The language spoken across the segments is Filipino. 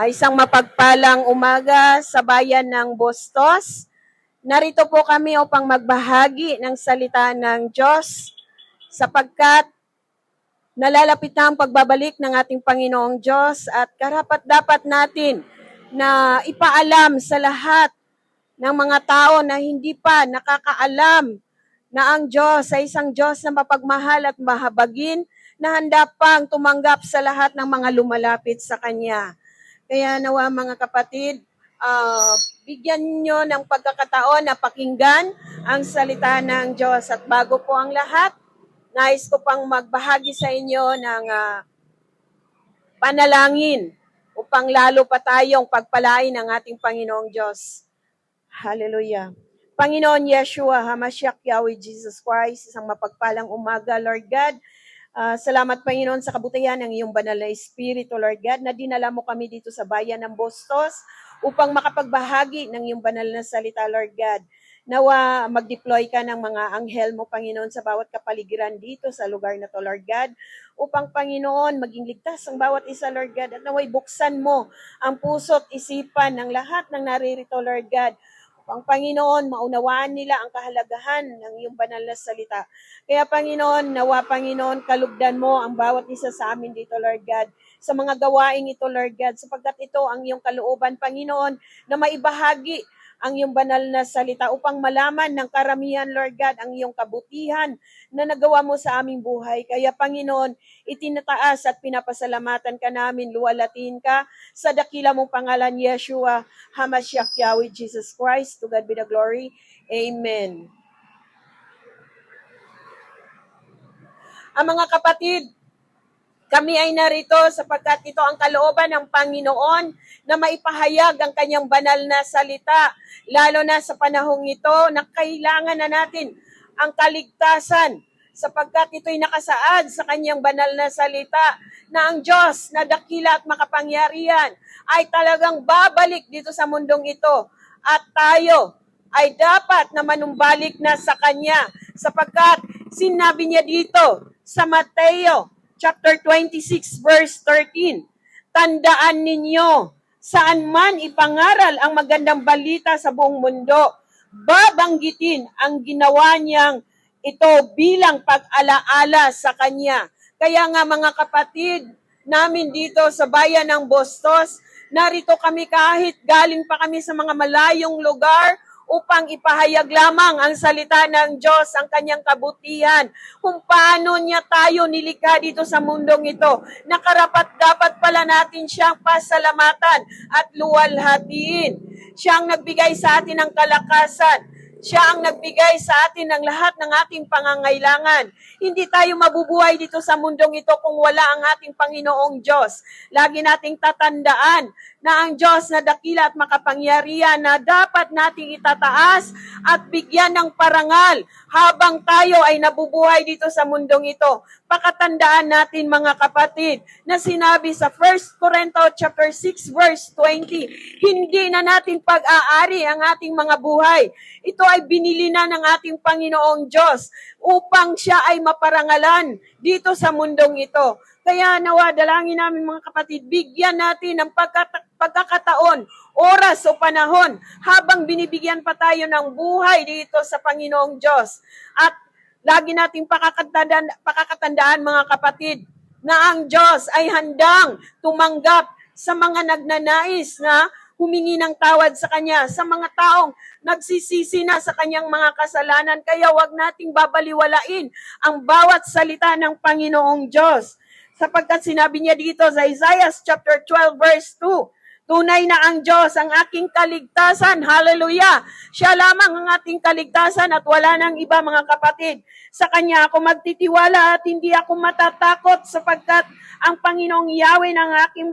Isang mapagpalang umaga sa bayan ng Bustos. Narito po kami upang magbahagi ng salita ng Diyos sapagkat nalalapit na ang pagbabalik ng ating Panginoong Diyos at karapat-dapat natin na ipaalam sa lahat ng mga tao na hindi pa nakakaalam na ang Diyos ay isang Diyos na mapagmahal at mahabagin na handa pang tumanggap sa lahat ng mga lumalapit sa Kanya. Kaya nawa mga kapatid, bigyan nyo ng pagkakataon na pakinggan ang salita ng Diyos. At bago po ang lahat, nais ko pang magbahagi sa inyo ng panalangin upang lalo pa tayong pagpalain ng ating Panginoong Diyos. Hallelujah. Panginoon Yeshua, HaMashiach Yahweh Jesus Christ, isang mapagpalang umaga, Lord God. Salamat, Panginoon, sa kabutihan ng iyong banal na Espiritu, Lord God, na dinala mo kami dito sa bayan ng Bustos upang makapagbahagi ng iyong banal na salita, Lord God. Nawa mag-deploy ka ng mga anghel mo, Panginoon, sa bawat kapaligiran dito sa lugar na to, Lord God, upang, Panginoon, maging ligtas ang bawat isa, Lord God, at naway buksan mo ang puso't isipan ng lahat ng naririto, Lord God, ang Panginoon, maunawaan nila ang kahalagahan ng iyong banal na salita. Kaya Panginoon, nawa Panginoon, kalugdan mo ang bawat isa sa amin dito, Lord God, sa mga gawaing ito, Lord God, sapagkat ito ang iyong kalooban, Panginoon, na maibahagi ang iyong banal na salita upang malaman ng karamihan, Lord God, ang iyong kabutihan na nagawa mo sa aming buhay. Kaya Panginoon, itinataas at pinapasalamatan ka namin, luwalatin ka sa dakila mong pangalan, Yeshua, HaMashiach Yahweh Jesus Christ. To God be the glory. Amen. Ang mga kapatid, kami ay narito sapagkat ito ang kalooban ng Panginoon na maipahayag ang kanyang banal na salita, lalo na sa panahong ito na kailangan na natin ang kaligtasan sapagkat ito'y nakasaad sa kanyang banal na salita na ang Diyos na dakila at makapangyarihan ay talagang babalik dito sa mundong ito at tayo ay dapat na manumbalik na sa Kanya sapagkat sinabi niya dito sa Mateo chapter 26 verse 13, tandaan ninyo, saan man ipangaral ang magandang balita sa buong mundo, babanggitin ang ginawa niyang ito bilang pag-alaala sa Kanya. Kaya nga mga kapatid namin dito sa bayan ng Bustos, narito kami kahit galing pa kami sa mga malayong lugar, upang ipahayag lamang ang salita ng Diyos, ang kanyang kabutihan, kung paano niya tayo nilikha dito sa mundong ito, na karapat-dapat pala natin siyang pasalamatan at luwalhatiin. Siya ang nagbigay sa atin ng kalakasan. Siya ang nagbigay sa atin ng lahat ng ating pangangailangan. Hindi tayo mabubuhay dito sa mundong ito kung wala ang ating Panginoong Diyos. Lagi nating tatandaan na ang Diyos na dakila at makapangyarihan na dapat nating itataas at bigyan ng parangal habang tayo ay nabubuhay dito sa mundong ito. Pakatandaan natin mga kapatid na sinabi sa 1 Corinto chapter 6 verse 20, hindi na natin pag-aari ang ating mga buhay. Ito ay binili na ng ating Panginoong Diyos upang siya ay maparangalan dito sa mundong ito. Kaya nawa, dalangin namin mga kapatid, bigyan natin ng pagkakataon, oras o panahon habang binibigyan pa tayo ng buhay dito sa Panginoong Diyos. At lagi nating pakakatandaan mga kapatid na ang Diyos ay handang tumanggap sa mga nagnanais na humingi ng tawad sa Kanya, sa mga taong nagsisisi na sa Kanyang mga kasalanan. Kaya wag nating babaliwalain ang bawat salita ng Panginoong Diyos. Sapagkat sinabi niya dito sa Isaiah chapter 12 verse 2, tunay na ang Diyos ang aking kaligtasan. Hallelujah! Siya lamang ang ating kaligtasan at wala nang iba mga kapatid. Sa Kanya ako magtitiwala at hindi ako matatakot sapagkat ang Panginoong Yahweh ng aking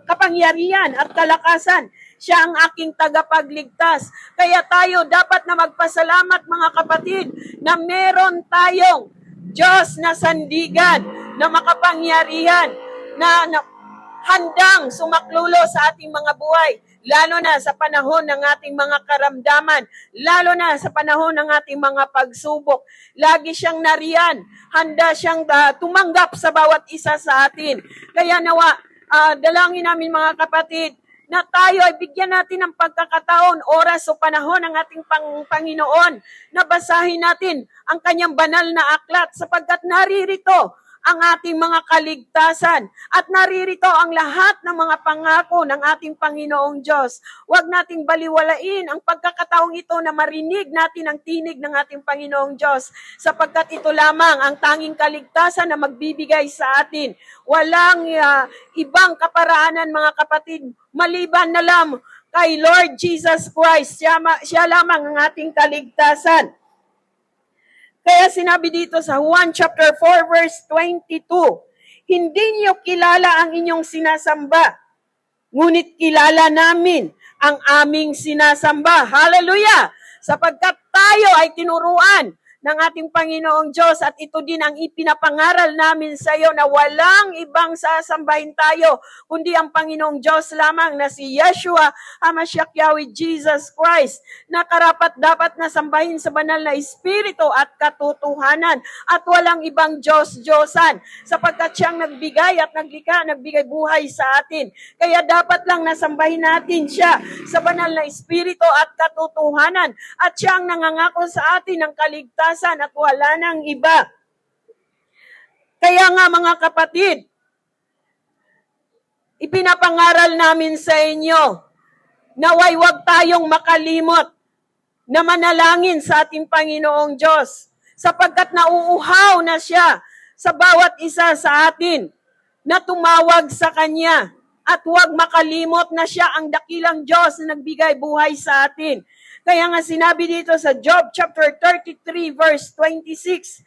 kapangyarihan at kalakasan. Siya ang aking tagapagligtas. Kaya tayo dapat na magpasalamat mga kapatid na meron tayong Diyos na sandigan, na makapangyarihan, na handang sumaklulo sa ating mga buhay, lalo na sa panahon ng ating mga karamdaman, lalo na sa panahon ng ating mga pagsubok. Lagi siyang nariyan, handa siyang tumanggap sa bawat isa sa atin. Kaya nawa, dalangin namin mga kapatid, na tayo ay bigyan natin ng pagkakataon, oras o panahon ng ating Panginoon na basahin natin ang kanyang banal na aklat sapagkat naririto ang ating mga kaligtasan at naririto ang lahat ng mga pangako ng ating Panginoong Diyos. Huwag nating baliwalain ang pagkakataong ito na marinig natin ang tinig ng ating Panginoong Diyos sapagkat ito lamang ang tanging kaligtasan na magbibigay sa atin. Walang ibang kaparaanan mga kapatid, maliban na lang kay Lord Jesus Christ. Siya lamang ang ating kaligtasan. Kaya sinabi dito sa Juan chapter 4 verse 22, hindi niyo kilala ang inyong sinasamba, ngunit kilala namin ang aming sinasamba. Hallelujah! Sapagkat tayo ay tinuruan ng ating Panginoong Diyos at ito din ang ipinapangaral namin sa iyo na walang ibang sasambahin tayo kundi ang Panginoong Diyos lamang na si Yeshua HaMashiach Yahweh Jesus Christ na karapat dapat na sambahin sa banal na Espiritu at katotohanan at walang ibang Diyos-Diyosan sapagkat siyang nagbigay at naglikha, nagbigay buhay sa atin. Kaya dapat lang nasambahin natin siya sa banal na Espiritu at katotohanan at siyang nangangako sa atin ng kaligtasan at wala nang iba. Kaya nga mga kapatid, ipinapangaral namin sa inyo, naway wag tayong makalimot na manalangin sa ating Panginoong Diyos sapagkat nauuhaw na siya sa bawat isa sa atin na tumawag sa Kanya at huwag makalimot na siya ang dakilang Diyos na nagbigay buhay sa atin. Kaya nga sinabi dito sa Job chapter 33 verse 26,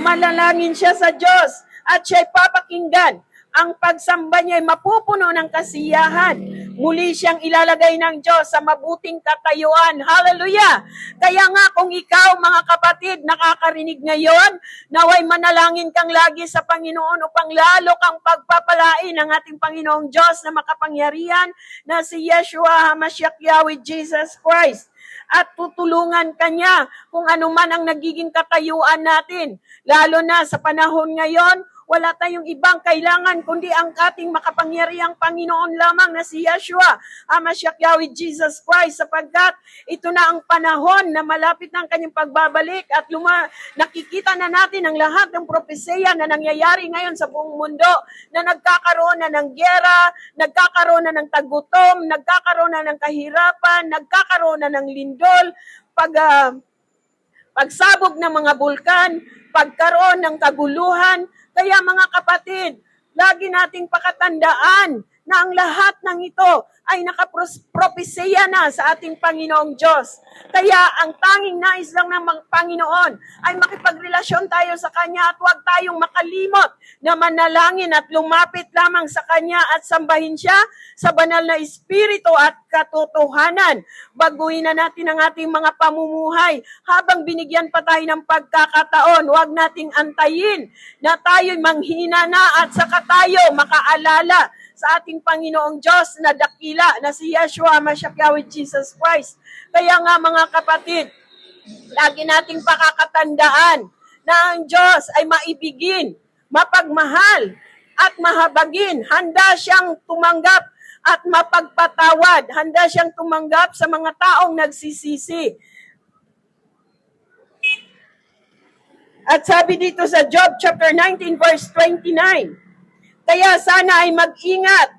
malalangin siya sa Diyos at siya'y papakinggan. Ang pagsamba niya ay mapupuno ng kasiyahan. Muli siyang ilalagay ng Diyos sa mabuting katayuan. Hallelujah! Kaya nga kung ikaw mga kapatid nakakarinig ngayon, naway manalangin kang lagi sa Panginoon upang lalo kang pagpapalain ng ating Panginoong Diyos na makapangyarihan na si Yeshua HaMashiach Yahweh Jesus Christ. At tutulungan Kanya kung ano man ang nagiging katayuan natin. Lalo na sa panahon ngayon, wala tayong ibang kailangan kundi ang ating makapangyarihang Panginoon lamang na si Yeshua HaMashiach Yahweh Jesus Christ sapagkat ito na ang panahon na malapit na ang Kanyang pagbabalik at nakikita na natin ang lahat ng propesya na nangyayari ngayon sa buong mundo na nagkakaroon na ng gyera, nagkakaroon na ng tagutom, nagkakaroon na ng kahirapan, nagkakaroon na ng lindol, pagsabog ng mga bulkan, pagkaroon ng kaguluhan. Kaya mga kapatid, lagi nating pakatandaan na ang lahat ng ito ay nakapropesya na sa ating Panginoong Diyos. Kaya ang tanging nais lang ng Panginoon ay makipagrelasyon tayo sa Kanya at huwag tayong makalimot na manalangin at lumapit lamang sa Kanya at sambahin siya sa banal na Espiritu at katotohanan. Baguhin na natin ang ating mga pamumuhay habang binigyan pa tayo ng pagkakataon. Huwag nating antayin na tayo'y manghina na at saka tayo makaalala sa ating Panginoong Diyos na dakila na si Yeshua HaMashiach Yahweh Jesus Christ. Kaya nga mga kapatid, lagi nating pakakatandaan na ang Diyos ay maibigin, mapagmahal at mahabagin. Handa siyang tumanggap at mapagpatawad. Handa siyang tumanggap sa mga taong nagsisisi. At sabi dito sa Job chapter 19 verse 29, kaya sana ay mag-ingat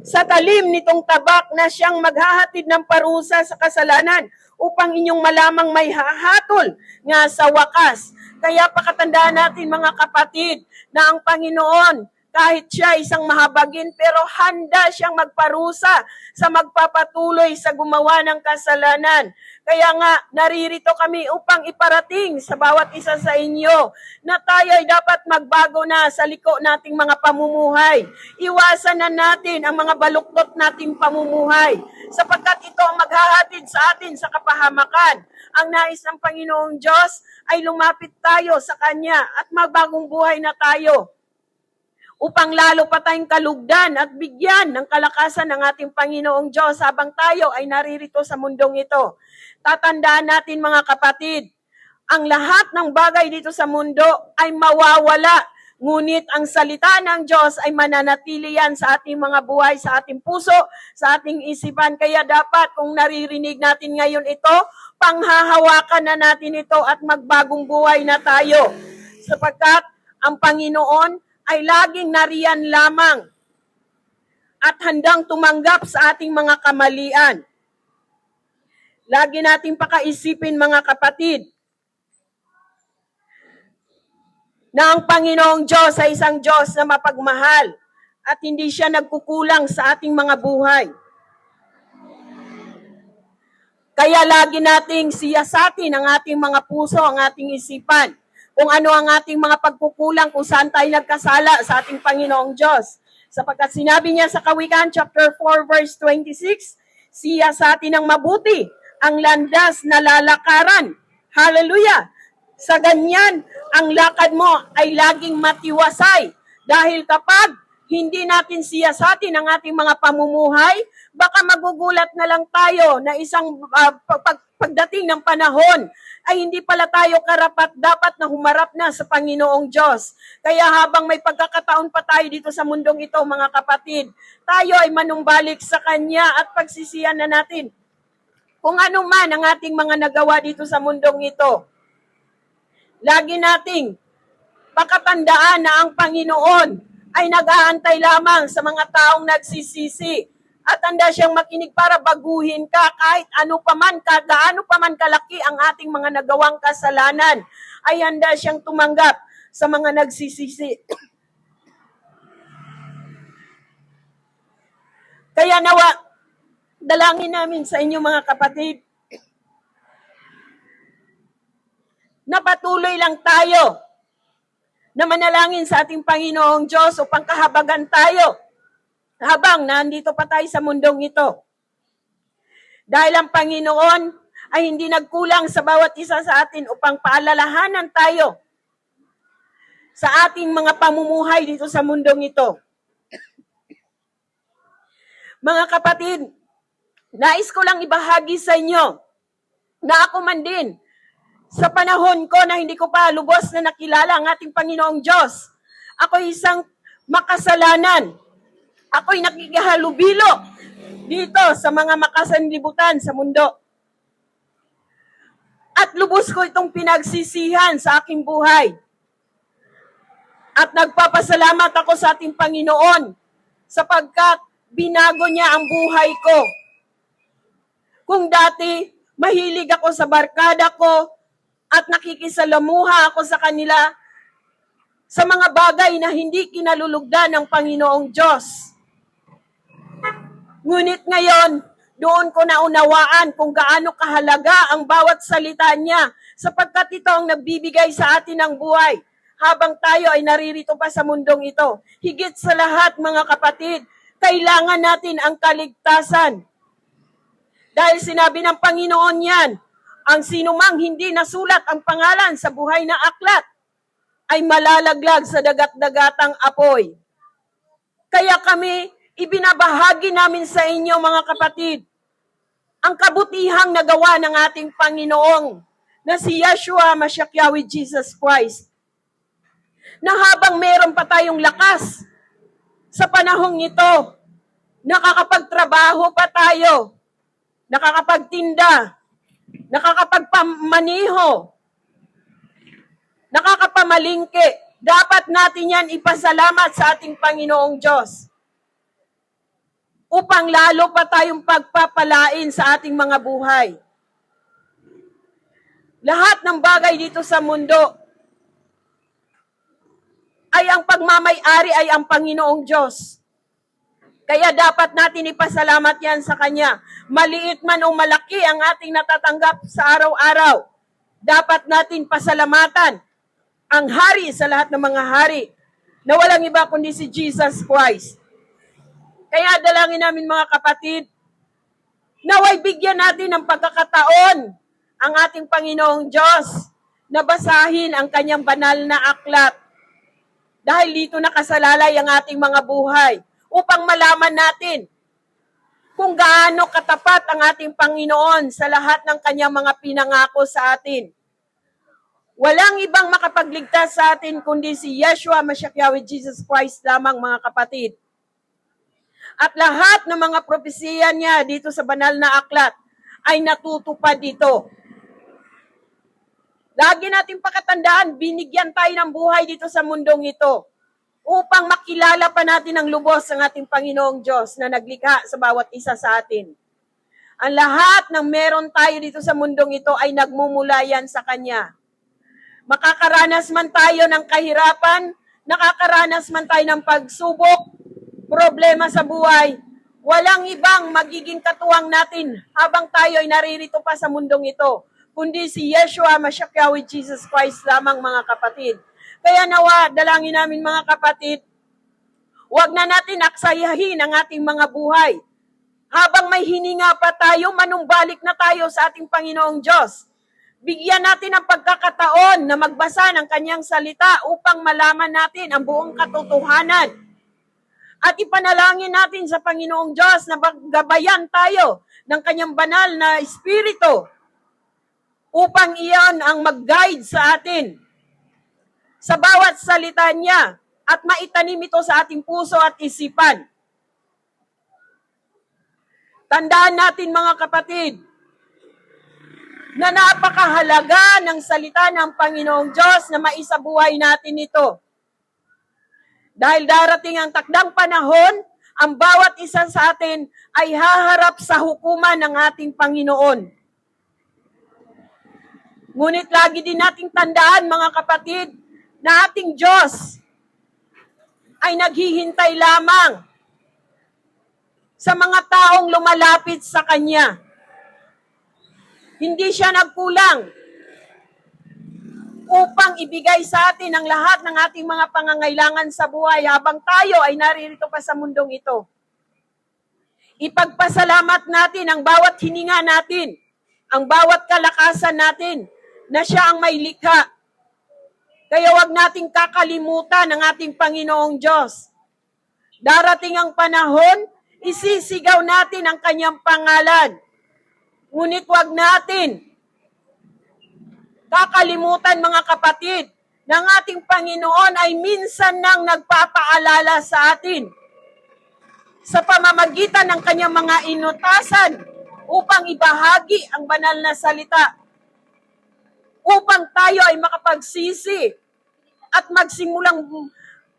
sa talim nitong tabak na siyang maghahatid ng parusa sa kasalanan upang inyong malamang may hahatol nga sa wakas. Kaya pakatandaan natin mga kapatid na ang Panginoon, kahit siya isang mahabagin, pero handa siyang magparusa sa magpapatuloy sa gumawa ng kasalanan. Kaya nga, naririto kami upang iparating sa bawat isa sa inyo na tayo ay dapat magbago na sa liko nating mga pamumuhay. Iwasan na natin ang mga baluktot nating pamumuhay sapagkat ito ang maghahatid sa atin sa kapahamakan. Ang nais ng Panginoong Diyos ay lumapit tayo sa Kanya at magbagong buhay na tayo upang lalo pa tayong kalugdan at bigyan ng kalakasan ng ating Panginoong Diyos habang tayo ay naririto sa mundong ito. Tatandaan natin mga kapatid, ang lahat ng bagay dito sa mundo ay mawawala. Ngunit ang salita ng Diyos ay mananatili yan sa ating mga buhay, sa ating puso, sa ating isipan. Kaya dapat kung naririnig natin ngayon ito, panghahawakan na natin ito at magbagong buhay na tayo. Sapagkat ang Panginoon ay laging nariyan lamang at handang tumanggap sa ating mga kamalian. Lagi nating pakaisipin mga kapatid, na ang Panginoong Diyos ay isang Diyos na mapagmahal at hindi siya nagkukulang sa ating mga buhay. Kaya lagi nating siyasatin ang ating mga puso, ang ating isipan, kung ano ang ating mga pagkukulang, kung saan tayo nagkasala sa ating Panginoong Diyos. Sapagkat sinabi niya sa Kawikaan chapter 4 verse 26, siyasatin ng mabuti ang landas na lalakaran. Hallelujah! Sa ganyan, ang lakad mo ay laging matiwasay. Dahil kapag hindi natin siyasatin ang ating mga pamumuhay, baka magugulat na lang tayo na isang pagdating ng panahon ay hindi pala tayo karapat-dapat na humarap na sa Panginoong Diyos. Kaya habang may pagkakataon pa tayo dito sa mundong ito, mga kapatid, tayo ay manumbalik sa Kanya at pagsisiyan na natin kung ano man ang ating mga nagawa dito sa mundong ito. Lagi nating pakatandaan na ang Panginoon ay nag-aantay lamang sa mga taong nagsisisi at handa siyang makinig para baguhin ka kahit ano paman, gaano paman kalaki ang ating mga nagawang kasalanan, ay handa siyang tumanggap sa mga nagsisisi. Kaya nawa, dalangin namin sa inyo mga kapatid, na patuloy lang tayo na manalangin sa ating Panginoong Diyos upang kahabagan tayo habang nandito pa tayo sa mundong ito. Dahil ang Panginoon ay hindi nagkulang sa bawat isa sa atin upang paalalahanan tayo sa ating mga pamumuhay dito sa mundong ito. Mga kapatid, nais ko lang ibahagi sa inyo na ako man din, sa panahon ko na hindi ko pa lubos na nakilala ang ating Panginoong Diyos, ako'y isang makasalanan. Ako'y nakikihalubilo dito sa mga makasanlibutan sa mundo. At lubos ko itong pinagsisihan sa aking buhay. At nagpapasalamat ako sa ating Panginoon sapagkat binago niya ang buhay ko. Kung dati, mahilig ako sa barkada ko, at nakikisalamuha ako sa kanila sa mga bagay na hindi kinalulugdan ng Panginoong Diyos. Ngunit ngayon, doon ko naunawaan kung gaano kahalaga ang bawat salita niya sapagkat ito ang nagbibigay sa atin ng buhay habang tayo ay naririto pa sa mundong ito. Higit sa lahat mga kapatid, kailangan natin ang kaligtasan. Dahil sinabi ng Panginoon yan, ang sinumang hindi nasulat ang pangalan sa buhay na aklat ay malalaglag sa dagat-dagatang apoy. Kaya kami, ibinabahagi namin sa inyo mga kapatid, ang kabutihang nagawa ng ating Panginoong na si Yeshua Mashiach Yahweh Jesus Christ. Na habang meron pa tayong lakas sa panahong ito, nakakapagtrabaho pa tayo, nakakapagtinda, nakakapagpamaniho, nakakapamalingke, dapat natin yan ipasalamat sa ating Panginoong Diyos upang lalo pa tayong pagpapalain sa ating mga buhay. Lahat ng bagay dito sa mundo ay ang pagmamay-ari ay ang Panginoong Diyos. Kaya dapat natin ipasalamat yan sa Kanya. Maliit man o malaki ang ating natatanggap sa araw-araw. Dapat natin pasalamatan ang hari sa lahat ng mga hari na walang iba kundi si Jesus Christ. Kaya dalangin namin mga kapatid, naway bigyan natin ng pagkakataon ang ating Panginoong Diyos na basahin ang Kanyang banal na aklat. Dahil dito nakasalalay ang ating mga buhay upang malaman natin kung gaano katapat ang ating Panginoon sa lahat ng Kanyang mga pinangako sa atin. Walang ibang makapagligtas sa atin kundi si Yeshua Mashiach Yahweh Jesus Christ lamang, mga kapatid. At lahat ng mga propesiya niya dito sa banal na aklat ay natutupad dito. Lagi natin pakatandaan, binigyan tayo ng buhay dito sa mundong ito upang makilala pa natin ang lubos ng ating Panginoong Diyos na naglikha sa bawat isa sa atin. Ang lahat ng meron tayo dito sa mundong ito ay nagmumula yan sa Kanya. Makakaranas man tayo ng kahirapan, nakakaranas man tayo ng pagsubok, problema sa buhay, walang ibang magiging katuwang natin habang tayo ay naririto pa sa mundong ito, kundi si Yeshua Mashiach Yahweh Jesus Christ lamang, mga kapatid. Kaya nawa, dalangin namin, mga kapatid, huwag na natin aksayahin ang ating mga buhay. Habang may hininga pa tayo, manumbalik na tayo sa ating Panginoong Diyos. Bigyan natin ang pagkakataon na magbasa ng Kanyang salita upang malaman natin ang buong katotohanan. At ipanalangin natin sa Panginoong Diyos na gabayan tayo ng Kanyang banal na Espiritu upang iyon ang mag-guide sa atin sa bawat salita niya at maitanim ito sa ating puso at isipan. Tandaan natin, mga kapatid, na napakahalaga ng salita ng Panginoong Diyos na maisabuhay natin ito. Dahil darating ang takdang panahon, ang bawat isa sa atin ay haharap sa hukuman ng ating Panginoon. Ngunit lagi din nating tandaan, mga kapatid, na ating Diyos ay naghihintay lamang sa mga taong lumalapit sa Kanya. Hindi siya nagkulang upang ibigay sa atin ang lahat ng ating mga pangangailangan sa buhay habang tayo ay naririto pa sa mundong ito. Ipagpasalamat natin ang bawat hininga natin, ang bawat kalakasan natin na siya ang may likha. Kaya wag nating kakalimutan ang ating Panginoong Diyos. Darating ang panahon, isisigaw natin ang Kanyang pangalan. Ngunit wag natin kakalimutan, mga kapatid, ng ating Panginoon ay minsan nang nagpapaalala sa atin sa pamamagitan ng Kanyang mga inutasan upang ibahagi ang banal na salita, upang tayo ay makapagsisi at magsimulang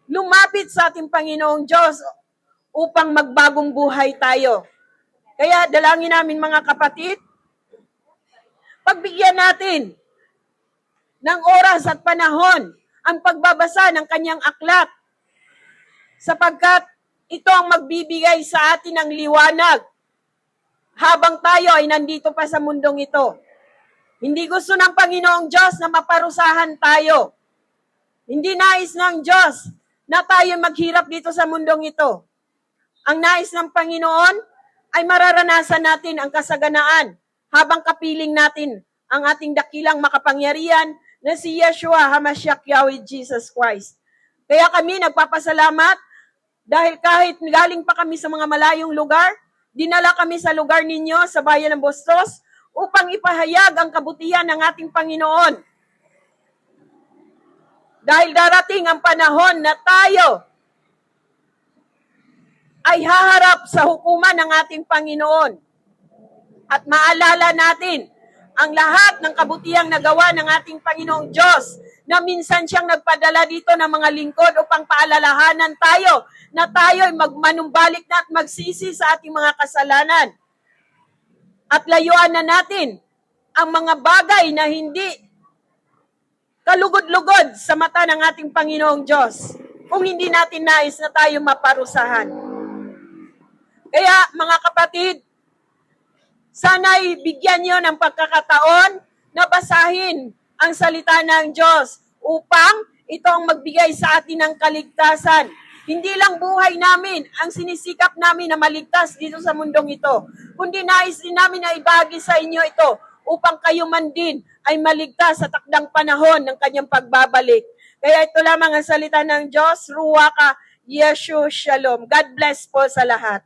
lumapit sa ating Panginoong Diyos upang magbagong buhay tayo. Kaya dalangin namin, mga kapatid, pagbigyan natin ng oras at panahon ang pagbabasa ng Kanyang aklat, sapagkat ito ang magbibigay sa atin ng liwanag habang tayo ay nandito pa sa mundong ito. Hindi gusto ng Panginoong Diyos na maparusahan tayo. Hindi nais ng Diyos na tayo maghirap dito sa mundong ito. Ang nais ng Panginoon ay mararanasan natin ang kasaganaan habang kapiling natin ang ating dakilang makapangyarihan na si Yeshua HaMashiach Yahweh Jesus Christ. Kaya kami nagpapasalamat dahil kahit galing pa kami sa mga malayong lugar, dinala kami sa lugar ninyo sa bayan ng Bustos upang ipahayag ang kabutihan ng ating Panginoon. Dahil darating ang panahon na tayo ay haharap sa hukuman ng ating Panginoon. At maalala natin ang lahat ng kabutihang nagawa ng ating Panginoong Diyos na minsan siyang nagpadala dito ng mga lingkod upang paalalahanan tayo na tayo ay magmanumbalik na at magsisi sa ating mga kasalanan. At layuan na natin ang mga bagay na hindi kalugod-lugod sa mata ng ating Panginoong Diyos kung hindi natin nais na tayo maparusahan. Kaya, mga kapatid, sana'y bigyan niyo ng pagkakataon na basahin ang salita ng Diyos upang ito ang magbigay sa atin ng kaligtasan. Hindi lang buhay namin ang sinisikap namin na maligtas dito sa mundong ito, kundi nais din namin na ibahagi sa inyo ito upang kayo man din ay maligtas sa takdang panahon ng Kanyang pagbabalik. Kaya ito lamang ang salita ng Diyos, Ruach Yeshua Shalom. God bless po sa lahat.